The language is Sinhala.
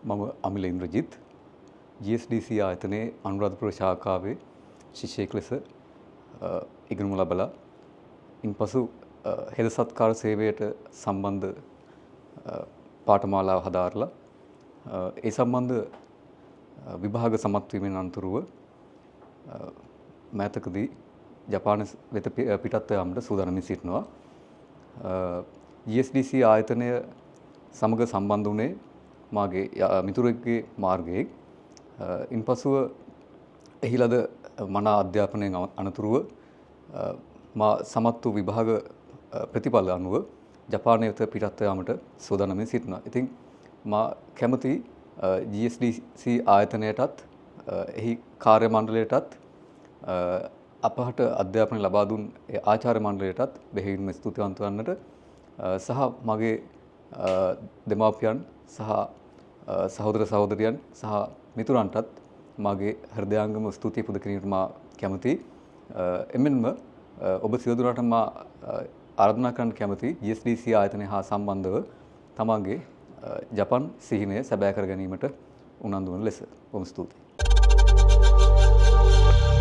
මම අමිල ඉන්ද්‍රජිත් GSDC ආයතනයේ අනුරාධපුර ශාඛාවේ ශිෂ්‍යයෙක් ලෙස ඉගෙනුම ලබලා ඉන්පසු හෙළ සත්කාර සේවයට සම්බන්ධ පාඨමාලාව හදාරලා ඒ සම්බන්ධ විභාග සමත් වීමෙන් අනතුරුව මෑතකදී ජපාන වෙත පිටත් යාමට සූදානම්ව සිටිනවා. GSDC ආයතනය සමග සම්බන්ධ වුණේ මාගේ මිතුරෙක්ගේ මාර්ගයේ ඉන්පසුව එහි ලද මනා අධ්‍යාපනයෙන් අනතුරුව මා සමත් වූ විභාග ප්‍රතිඵල අනුව ජපානය වෙත පිටත් යාමට සූදානම්ව සිටිනවා. ඉතින් මා කැමති GSDC ආයතනයටත් එහි කාර්ය මණ්ඩලයටත් අපහට අධ්‍යාපනය ලබා දුන් ආචාර්ය මණ්ඩලයටත් බෙහෙවින්ම ස්තුතිවන්ත වන්නට සහ මගේ දෙමාපියන් සහ සහෝදර සහෝදරියන් සහ මිතුරන්ටත් මාගේ හෘදයාංගම ස්තුතිය පුද කිරීමට මා කැමතියි. එමෙන්ම ඔබ සියලු දෙනාට මා ආරාධනා කරන්න කැමතියි GSDC ආයතනය හා සම්බන්ධව තමන්ගේ ජපන් සිහිනය සැබෑ කර ගැනීමට උනන්දු වන ලෙස. බොහොම ස්තුතියි.